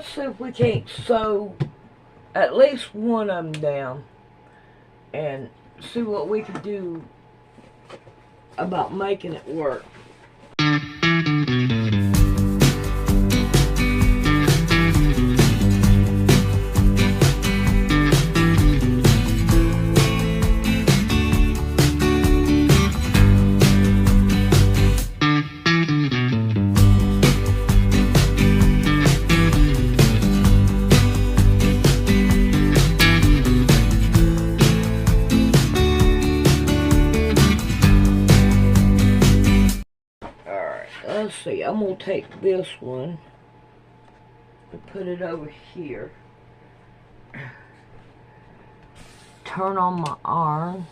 let's see if we can't sew at least one of them down and see what we can do about making it work. Let's see, I'm going to take this one and put it over here. Turn on my arm.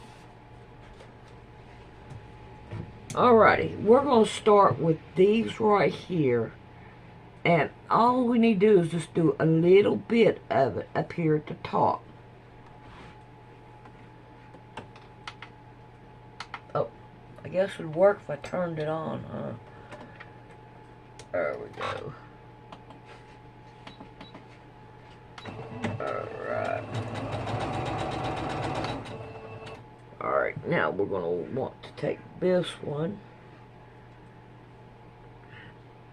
Alrighty, we're going to start with these right here. And all we need to do is just do a little bit of it up here at the top. Oh, I guess it would work if I turned it on, huh? There we go. Alright. Alright, now we're going to want to take this one.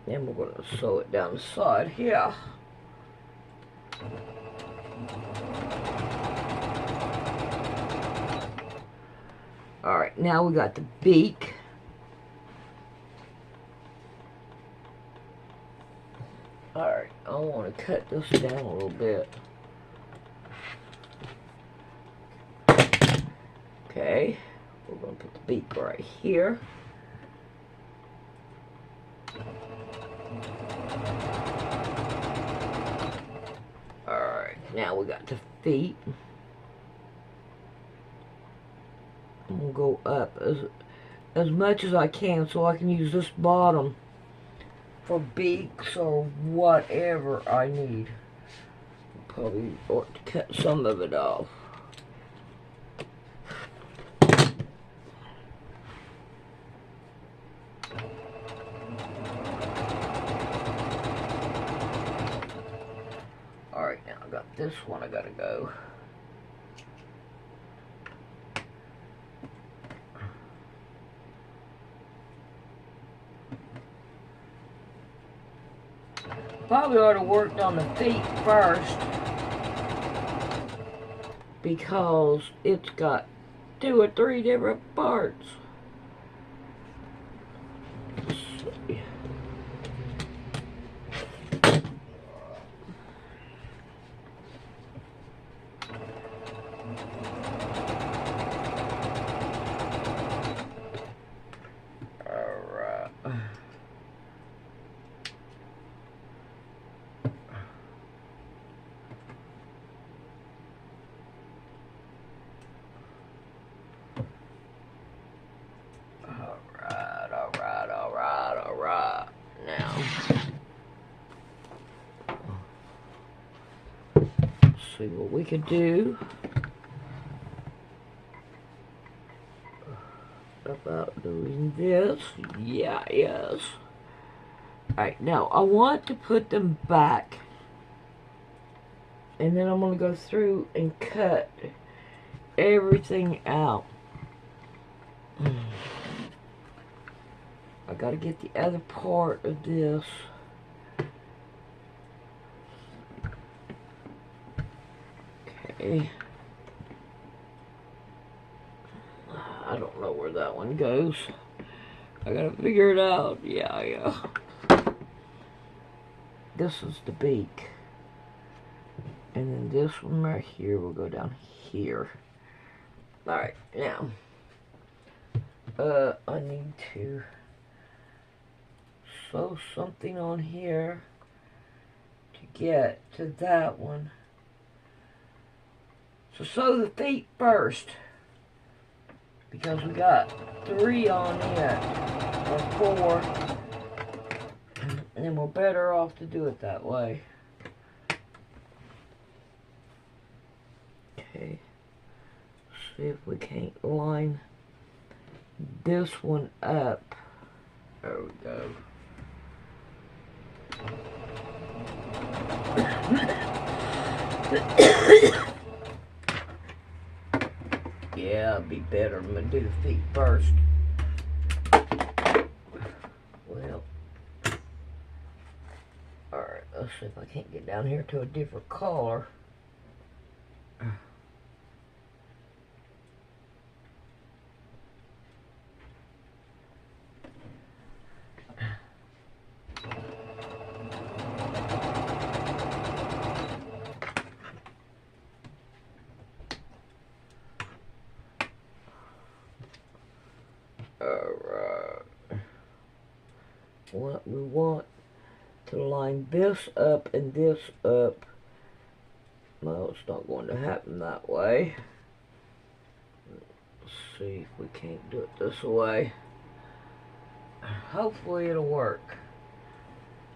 And we're going to sew it down the side here. Alright, now we got the beak. Alright, I want to cut this down a little bit. Okay, we're going to put the beak right here. Alright, now we got the feet. I'm going to go up as much as I can so I can use this bottom for beaks or whatever I need. Probably ought to cut some of it off. Alright, now I got this one I gotta go. Probably ought to work on the feet first because it's got 2 or 3 different parts. Let's see. Alright. Now, let's see what we can do about doing this. Yes. Alright, now I want to put them back. And then I'm going to go through and cut everything out. I gotta get the other part of this. Okay. I don't know where that one goes. I gotta figure it out. Yeah. This is the beak. And then this one right here will go down here. Alright, now. I need to sew something on here to get to that one. So sew the feet first because we got 3 on it or 4, and then we're better off to do it that way. Okay, see if we can't line this one up. There we go. Yeah, it'd be better. I'm gonna do the feet first. Well, alright, let's see if I can't get down here to a different color. Alright. What we want to line this up and this up. Well, it's not going to happen that way. Let's see if we can't do it this way. Hopefully it'll work.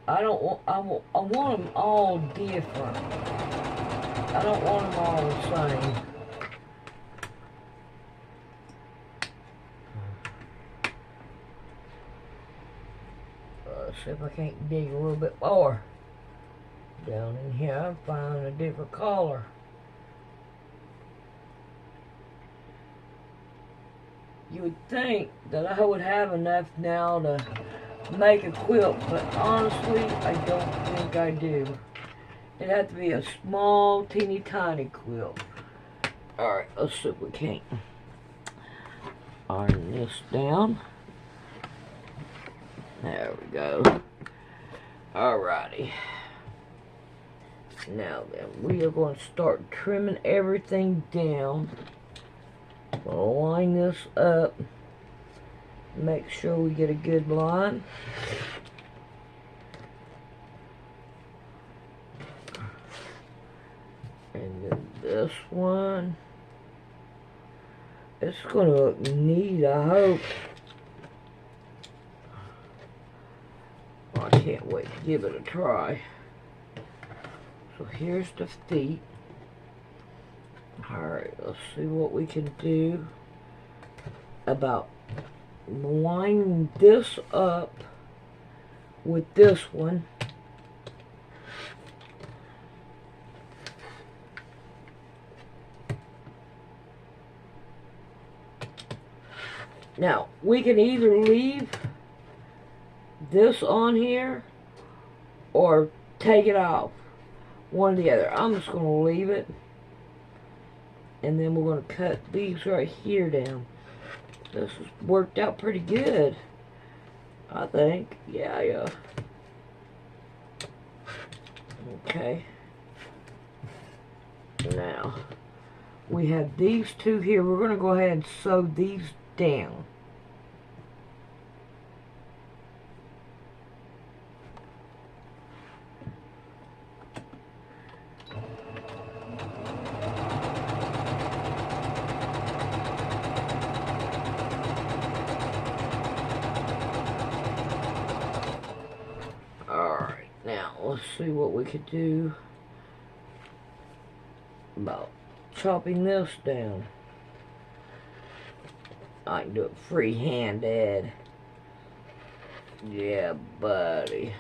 I want them all different. I don't want them all the same. Let's see if I can't dig a little bit more down in here and find a different color. You would think that I would have enough now to make a quilt, but honestly, I don't think I do. It'd have to be a small, teeny tiny quilt. Alright, let's see if we can't iron this down. There we go. Alrighty. Now then, we are going to start trimming everything down. We'll line this up. Make sure we get a good line. And then this one. It's going to look neat, I hope. I can't wait to give it a try. So here's the feet. Alright, let's see what we can do about lining this up with this one. Now, we can either leave this on here or take it off. One or the other. I'm just going to leave it. And then we're going to cut these right here down. This has worked out pretty good, I think. Yeah. Okay. Now, we have these two here. We're going to go ahead and sew these down. Let's see what we could do about chopping this down. I can do it free-handed. Yeah, buddy.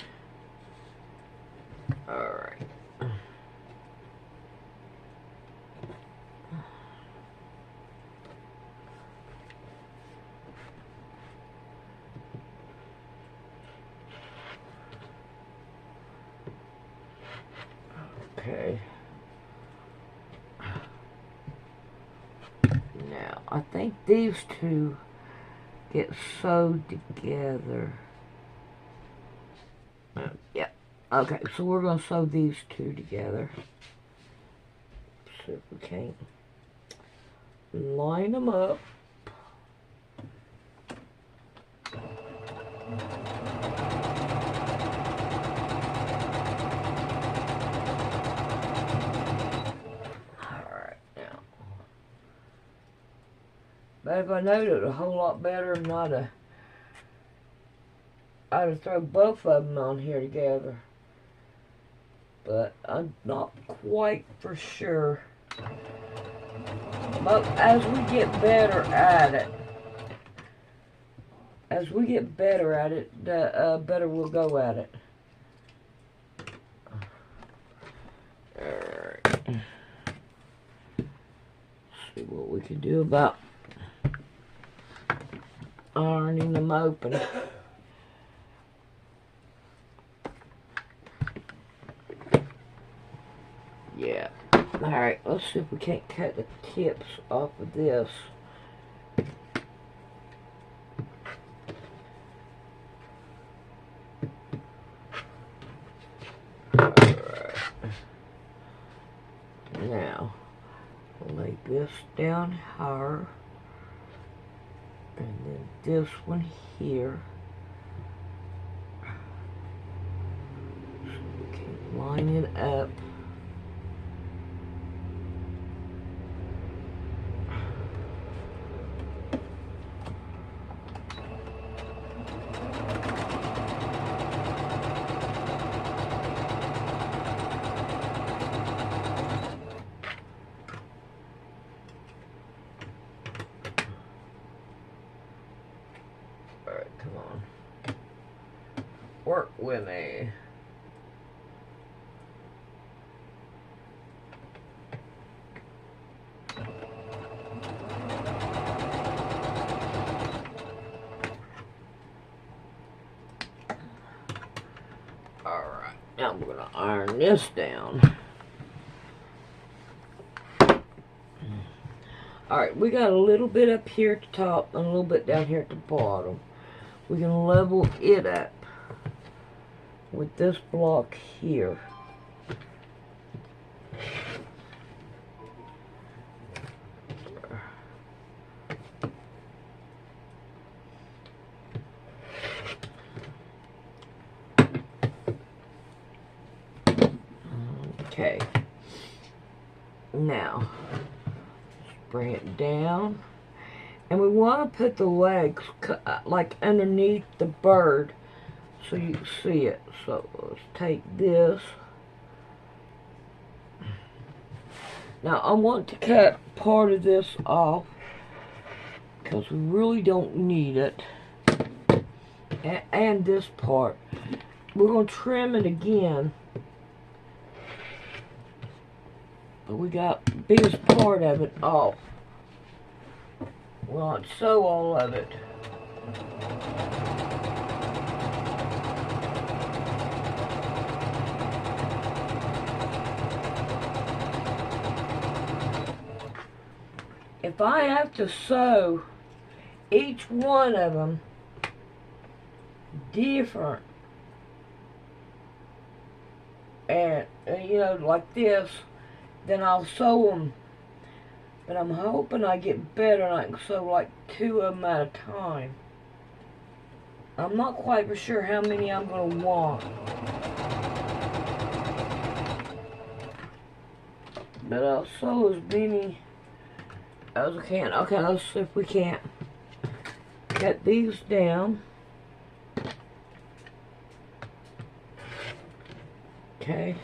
Alright. Okay. Now, I think these two get sewed together. Yeah. Okay, so we're going to sew these two together. See if we can't line them up. But if I knowed it a whole lot better, I'd have thrown both of them on here together. But I'm not quite for sure. But as we get better at it, the better we'll go at it. Alright. see what we can do about ironing them open. Yeah. Alright, let's see if we can't cut the tips off of this. Alright. Now, lay this down higher. And then this one here. So we can line it up. Come on. Work with me. Alright, now we're gonna iron this down. Alright, we got a little bit up here at the top and a little bit down here at the bottom. We can level it up with this block here. Okay. Now, let's bring it down. And we want to put the legs like underneath the bird so you can see it. So let's take this. Now I want to cut part of this off because we really don't need it. And this part. We're going to trim it again. But we got the biggest part of it off. Well, I'd sew all of it. If I have to sew each one of them different, and you know, like this, then I'll sew them. But I'm hoping I get better and I can sew like 2 of them at a time. I'm not quite sure how many I'm going to want. But I'll sew as many as I can. Okay, let's see if we can't cut these down. Okay.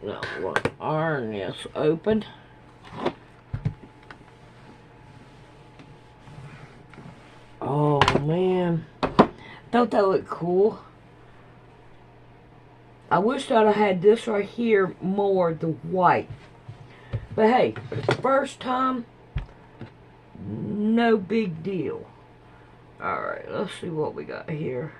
Now we're going to iron this open. Oh man, don't that look cool? I wish that I had this right here more the white. But hey, for the first time, no big deal. Alright, let's see what we got here.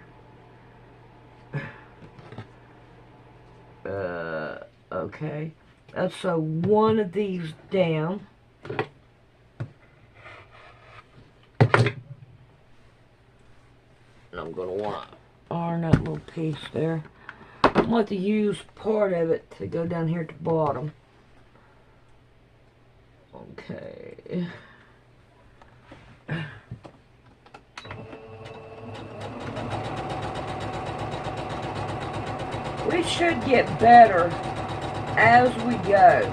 Okay, let's sew one of these down. And I'm going to want to iron that little piece there. I want to use part of it to go down here at the bottom. Okay. We should get better as we go.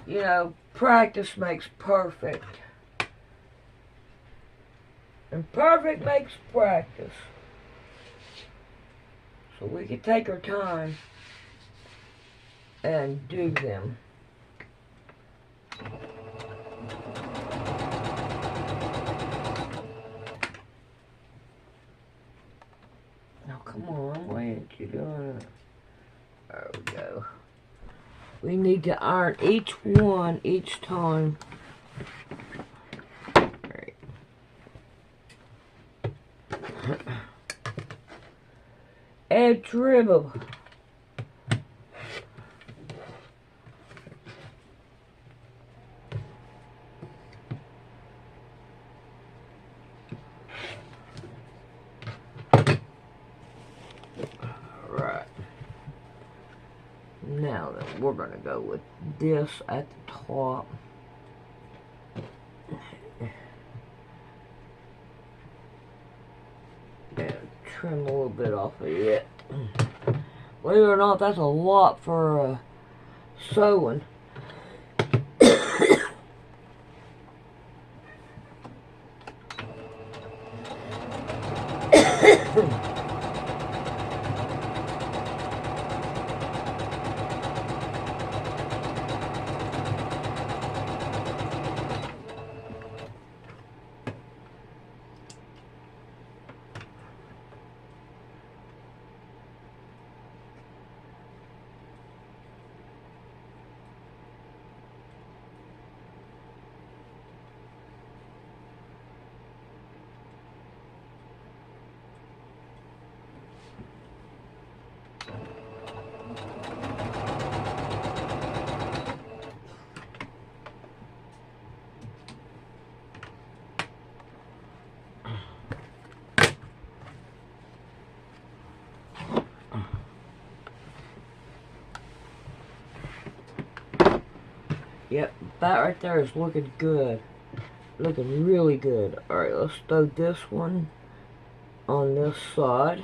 You know, practice makes perfect. And perfect makes practice. So we can take our time and do them. We need to iron each one each time. Right. Add dribble. Right. Now then, we're going to go with this at the top. And trim a little bit off of it. Believe it or not, that's a lot for sewing. Yep, that right there is looking good. Looking really good. Alright, let's throw this one on this side.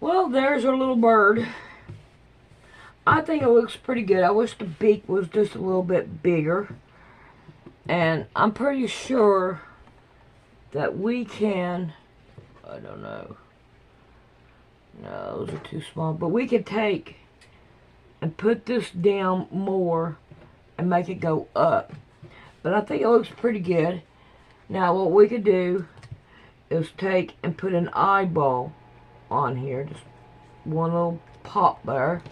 Well, there's our little bird. I think it looks pretty good. I wish the beak was just a little bit bigger. And I'm pretty sure that we can, I don't know. No, those are too small. But we can take and put this down more and make it go up. But I think it looks pretty good. Now what we could do is take and put an eyeball on here. Just one little pop there.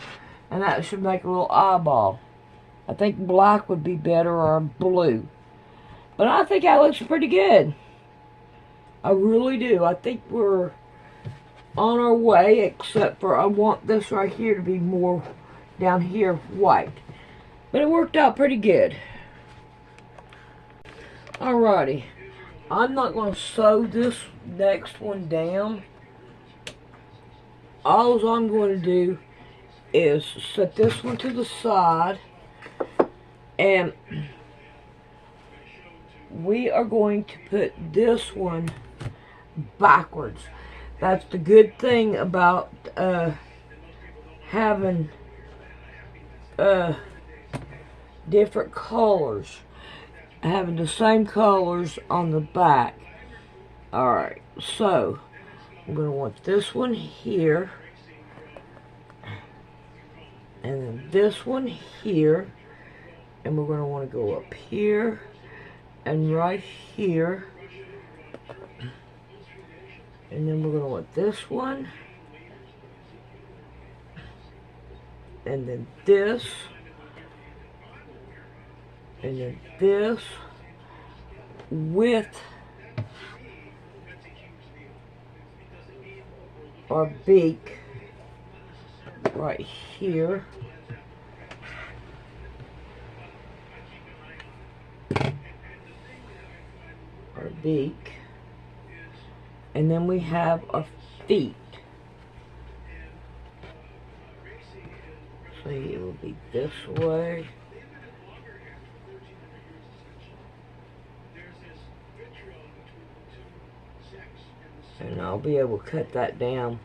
And that should make a little eyeball. I think black would be better, or blue. But I think that looks pretty good. I really do. I think we're on our way, except for I want this right here to be more down here white. But it worked out pretty good. Alrighty. I'm not going to sew this next one down. All I'm going to do is set this one to the side, and we are going to put this one backwards. That's the good thing about having different colors, having the same colors on the back. Alright, so I'm going to want this one here, and then this one here, and we're going to want to go up here and right here, and then we're going to want this one, and then this, and then this, with our beak right here. Our beak. And then we have our feet. So it will be this way. And I'll be able to cut that down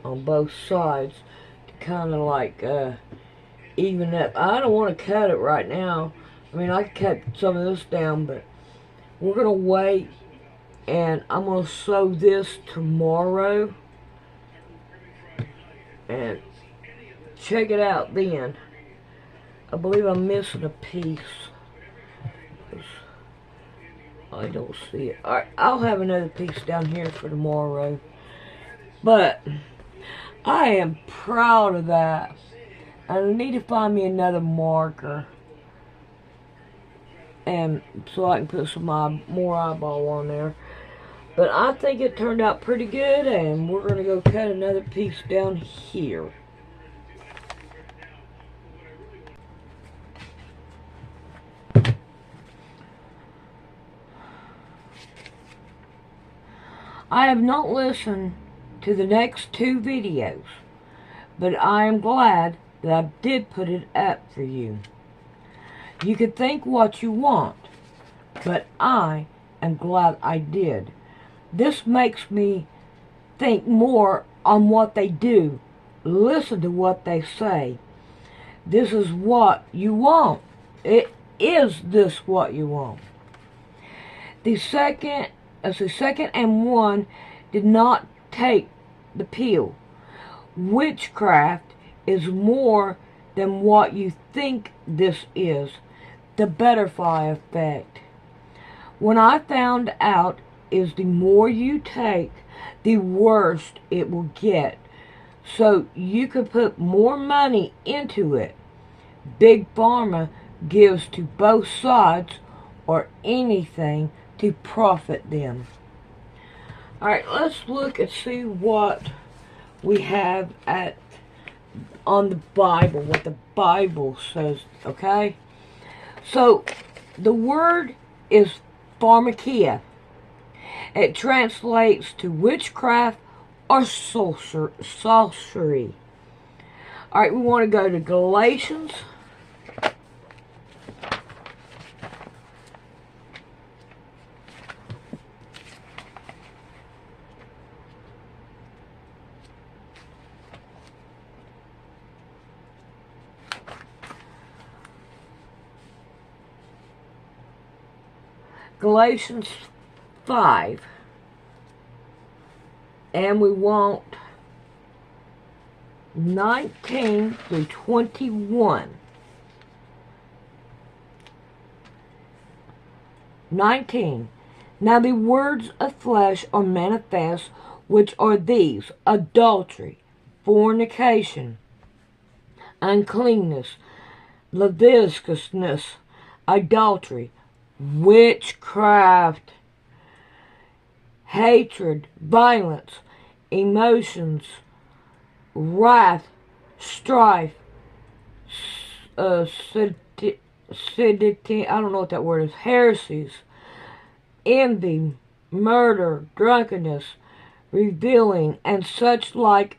on both sides to kind of like even up. I don't want to cut it right now. I mean, I can cut some of this down, but we're going to wait, and I'm going to sew this tomorrow and check it out then. I believe I'm missing a piece. I don't see it. Alright, I'll have another piece down here for tomorrow. But I am proud of that. I need to find me another marker, and so I can put some more eyeball on there. But I think it turned out pretty good, and we're going to go cut another piece down here. I have not listened to the next two videos, but I am glad that I did put it up for you. You can think what you want, but I am glad I did. This makes me think more on what they do, listen to what they say. This is what you want. Is this what you want? The second and one did not take the pill. Witchcraft is more than what you think this is. The butterfly effect. When I found out is the more you take, the worse it will get. So you can put more money into it. Big Pharma gives to both sides or anything to profit them. Alright, let's look and see what we have on the Bible, what the Bible says, okay? So, the word is pharmakia. It translates to witchcraft or sorcery. Alright, we want to go to Galatians. Galatians 5, and we want 19 through 21. 19. Now the words of flesh are manifest, which are these: adultery, fornication, uncleanness, lasciviousness, idolatry, witchcraft, hatred, violence, emotions, wrath, strife, sedity, I don't know what that word is, heresies, envy, murder, drunkenness, reveling, and such like,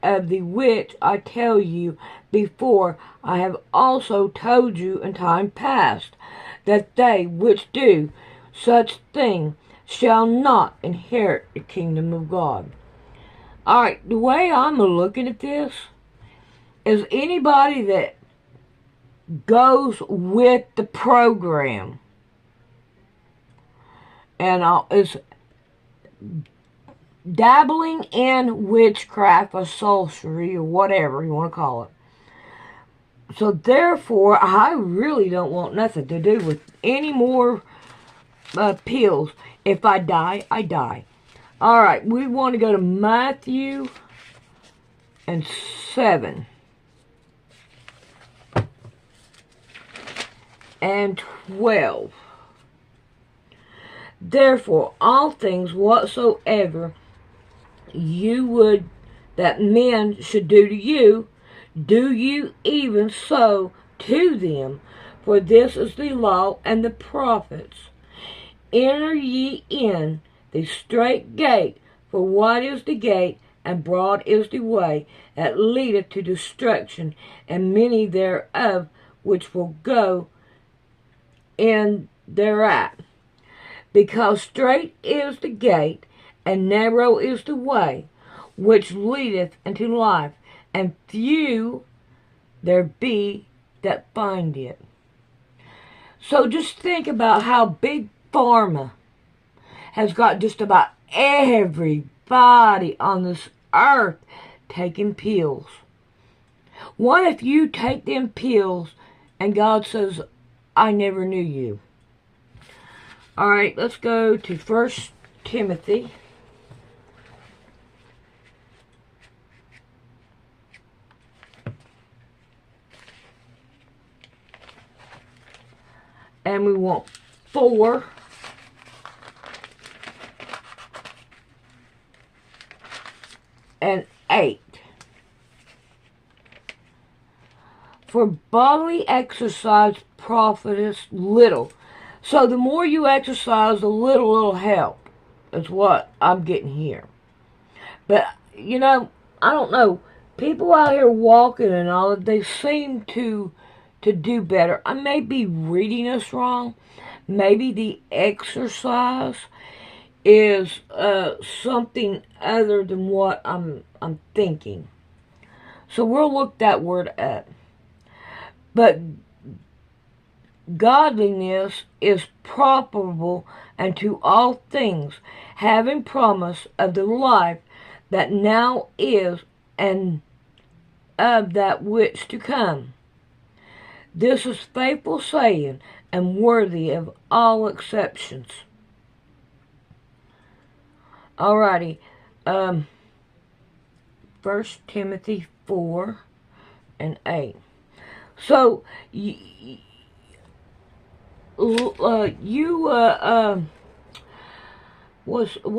of the which I tell you before, I have also told you in time past, that they which do such thing shall not inherit the kingdom of God. Alright, the way I'm looking at this is anybody that goes with the program and is dabbling in witchcraft or sorcery or whatever you want to call it. So therefore, I really don't want nothing to do with any more pills. If I die, I die. Alright, we want to go to Matthew and 7 and 12. Therefore, all things whatsoever you would that men should do to you, do you even so to them. For this is the law and the prophets. Enter ye in the strait gate, for wide is the gate, and broad is the way that leadeth to destruction, and many thereof which will go in thereat. Because strait is the gate, and narrow is the way, which leadeth into life, and few there be that find it. So just think about how Big Pharma has got just about everybody on this earth taking pills. What if you take them pills and God says, I never knew you? Alright, let's go to 1 Timothy. And we want 4 and 8. For bodily exercise profiteth little. So the more you exercise, the little it'll help. Is what I'm getting here. But, you know, I don't know. People out here walking and all, they seem to do better. I may be reading this wrong. Maybe the exercise is something other than what I'm thinking. So we'll look that word up. But godliness is profitable unto all things, having promise of the life that now is, and of that which to come. This is faithful saying, and worthy of all exceptions. Alrighty, 1 Timothy 4 and 8. So, what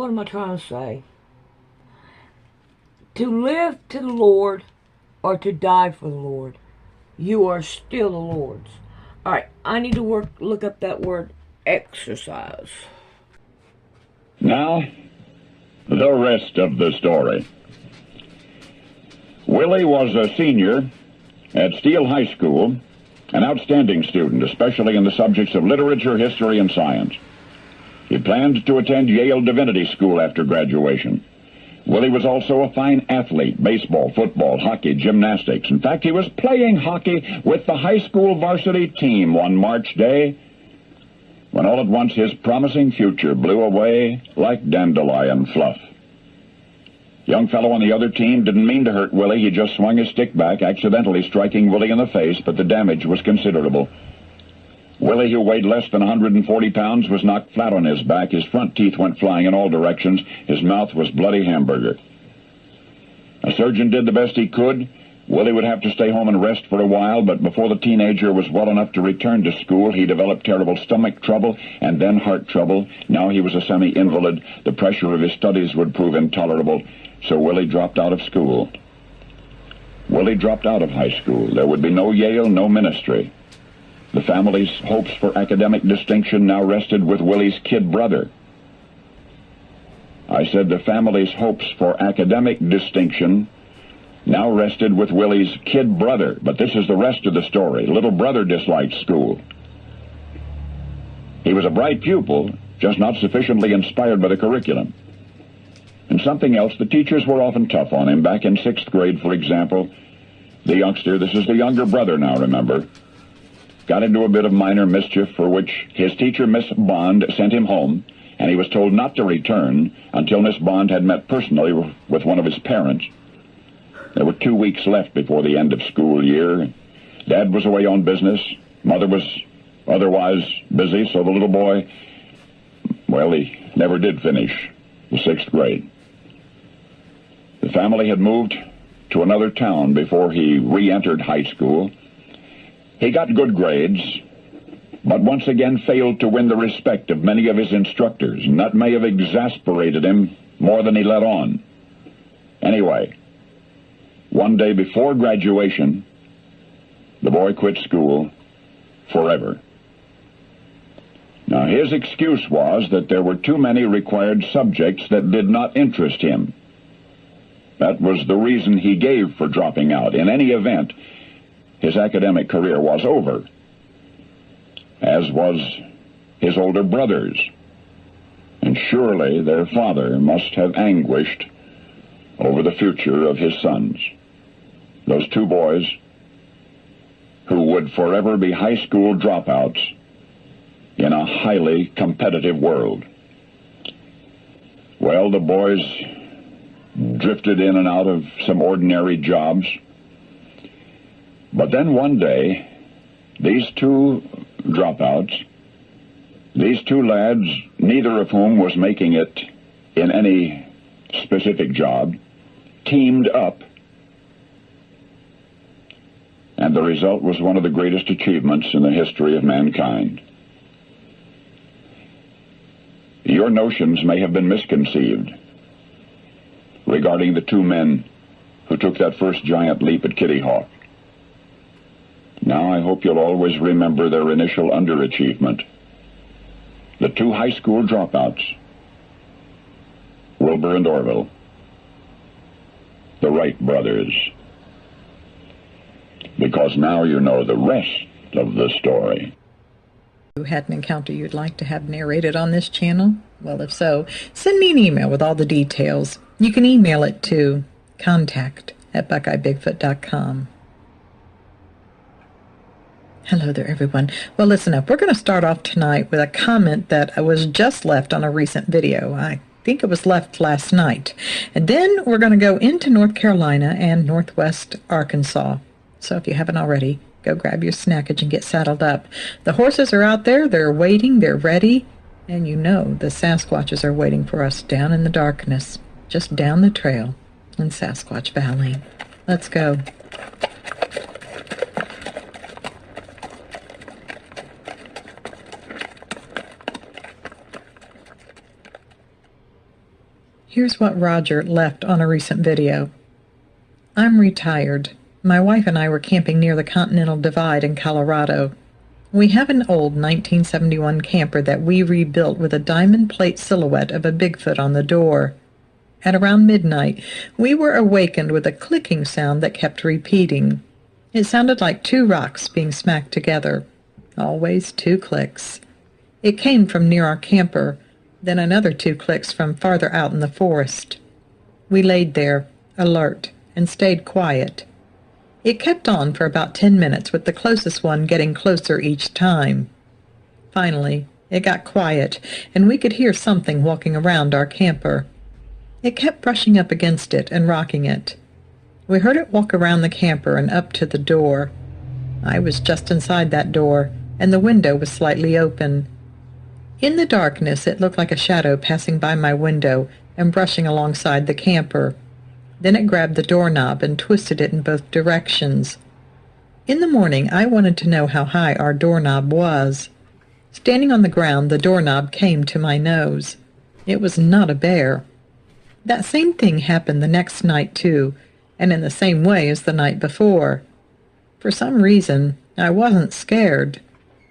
am I trying to say? To live to the Lord or to die for the Lord, you are still the Lord's. Alright, I need to look up that word exercise. Now, the rest of the story. Willie was a senior at Steele High School, an outstanding student, especially in the subjects of literature, history, and science. He planned to attend Yale Divinity School after graduation. Willie was also a fine athlete: baseball, football, hockey, gymnastics. In fact, he was playing hockey with the high school varsity team one March day, when all at once his promising future blew away like dandelion fluff. Young fellow on the other team didn't mean to hurt Willie. He just swung his stick back, accidentally striking Willie in the face, but the damage was considerable. Willie, who weighed less than 140 pounds, was knocked flat on his back. His front teeth went flying in all directions. His mouth was bloody hamburger. A surgeon did the best he could. Willie would have to stay home and rest for a while, but before the teenager was well enough to return to school, he developed terrible stomach trouble and then heart trouble. Now he was a semi-invalid. The pressure of his studies would prove intolerable, so Willie dropped out of school. Willie dropped out of high school. There would be no Yale, no ministry. The family's hopes for academic distinction now rested with Willie's kid brother. I said the family's hopes for academic distinction now rested with Willie's kid brother, but this is the rest of the story. Little brother disliked school. He was a bright pupil, just not sufficiently inspired by the curriculum. And something else, the teachers were often tough on him. Back in 6th grade, for example, the youngster, this is the younger brother now, remember, got into a bit of minor mischief for which his teacher, Miss Bond, sent him home, and he was told not to return until Miss Bond had met personally with one of his parents. There were 2 weeks left before the end of school year. Dad was away on business. Mother was otherwise busy, so the little boy, well, he never did finish the 6th grade. The family had moved to another town before he re-entered high school. He got good grades, but once again failed to win the respect of many of his instructors, and that may have exasperated him more than he let on. Anyway, one day before graduation, the boy quit school forever. Now, his excuse was that there were too many required subjects that did not interest him. That was the reason he gave for dropping out. In any event, his academic career was over, as was his older brother's. And surely their father must have anguished over the future of his sons. Those two boys who would forever be high school dropouts in a highly competitive world. Well, the boys drifted in and out of some ordinary jobs. But then one day, these two dropouts, these two lads, neither of whom was making it in any specific job, teamed up. And the result was one of the greatest achievements in the history of mankind. Your notions may have been misconceived regarding the two men who took that first giant leap at Kitty Hawk. Now I hope you'll always remember their initial underachievement. The two high school dropouts, Wilbur and Orville, the Wright brothers. Because now you know the rest of the story. You had an encounter you'd like to have narrated on this channel? Well, if so, send me an email with all the details. You can email it to contact@buckeyebigfoot.com. Hello there, everyone. Well, listen up. We're going to start off tonight with a comment that was just left on a recent video. I think it was left last night. And then we're going to go into North Carolina and Northwest Arkansas. So if you haven't already, go grab your snackage and get saddled up. The horses are out there. They're waiting. They're ready. And you know the Sasquatches are waiting for us down in the darkness, just down the trail in Sasquatch Valley. Let's go. Here's what Roger left on a recent video. I'm retired. My wife and I were camping near the Continental Divide in Colorado. We have an old 1971 camper that we rebuilt with a diamond plate silhouette of a Bigfoot on the door. At around midnight, we were awakened with a clicking sound that kept repeating. It sounded like two rocks being smacked together. Always two clicks. It came from near our camper, then another two clicks from farther out in the forest. We laid there, alert, and stayed quiet. It kept on for about 10 minutes, with the closest one getting closer each time. Finally, it got quiet, and we could hear something walking around our camper. It kept brushing up against it and rocking it. We heard it walk around the camper and up to the door. I was just inside that door, and the window was slightly open. In the darkness, it looked like a shadow passing by my window and brushing alongside the camper. Then it grabbed the doorknob and twisted it in both directions. In the morning, I wanted to know how high our doorknob was. Standing on the ground, the doorknob came to my nose. It was not a bear. That same thing happened the next night, too, and in the same way as the night before. For some reason, I wasn't scared.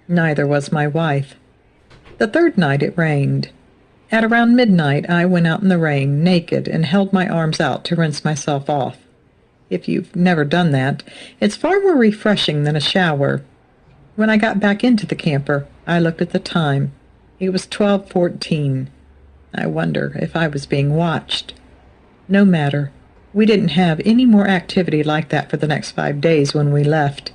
Neither was my wife. The third night it rained. At around midnight, I went out in the rain, naked, and held my arms out to rinse myself off. If you've never done that, it's far more refreshing than a shower. When I got back into the camper, I looked at the time. It was 12:14. I wonder if I was being watched. No matter. We didn't have any more activity like that for the next 5 days when we left.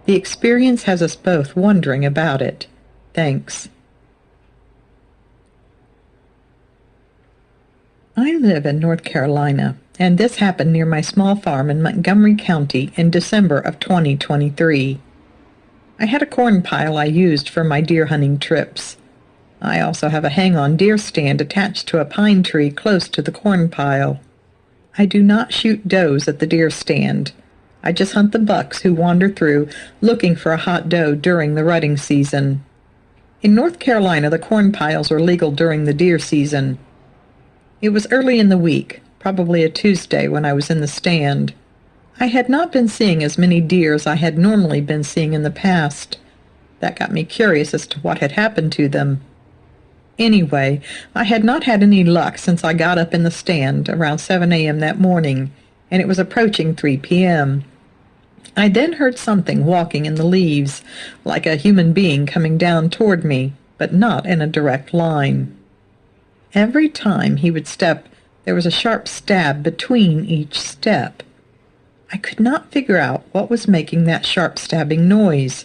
The experience has us both wondering about it. Thanks. I live in North Carolina, and this happened near my small farm in Montgomery County in December of 2023. I had a corn pile I used for my deer hunting trips. I also have a hang-on deer stand attached to a pine tree close to the corn pile. I do not shoot does at the deer stand. I just hunt the bucks who wander through looking for a hot doe during the rutting season. In North Carolina, the corn piles are legal during the deer season. It was early in the week, probably a Tuesday, when I was in the stand. I had not been seeing as many deer as I had normally been seeing in the past. That got me curious as to what had happened to them. Anyway, I had not had any luck since I got up in the stand around 7 a.m. that morning, and it was approaching 3 p.m. I then heard something walking in the leaves, like a human being coming down toward me, but not in a direct line. Every time he would step, there was a sharp stab between each step. I could not figure out what was making that sharp stabbing noise.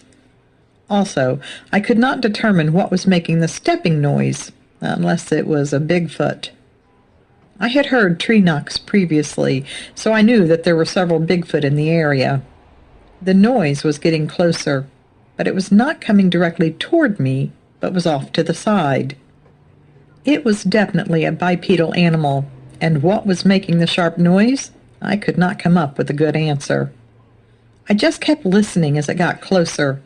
Also, I could not determine what was making the stepping noise, unless it was a Bigfoot. I had heard tree knocks previously, so I knew that there were several Bigfoot in the area. The noise was getting closer, but it was not coming directly toward me, but was off to the side. It was definitely a bipedal animal, and what was making the sharp noise? I could not come up with a good answer. I just kept listening as it got closer.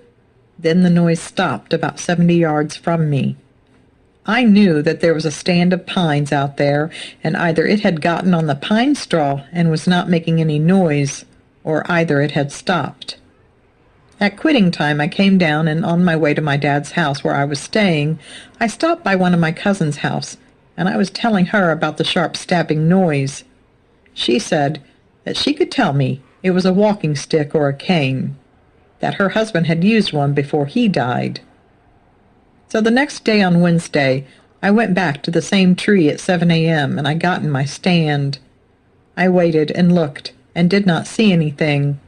Then the noise stopped about 70 yards from me. I knew that there was a stand of pines out there, and either it had gotten on the pine straw and was not making any noise, or either it had stopped. At quitting time, I came down, and on my way to my dad's house where I was staying, I stopped by one of my cousin's house, and I was telling her about the sharp stabbing noise. She said that she could tell me it was a walking stick or a cane, that her husband had used one before he died. So the next day on Wednesday, I went back to the same tree at 7 a.m. and I got in my stand. I waited and looked and did not see anything.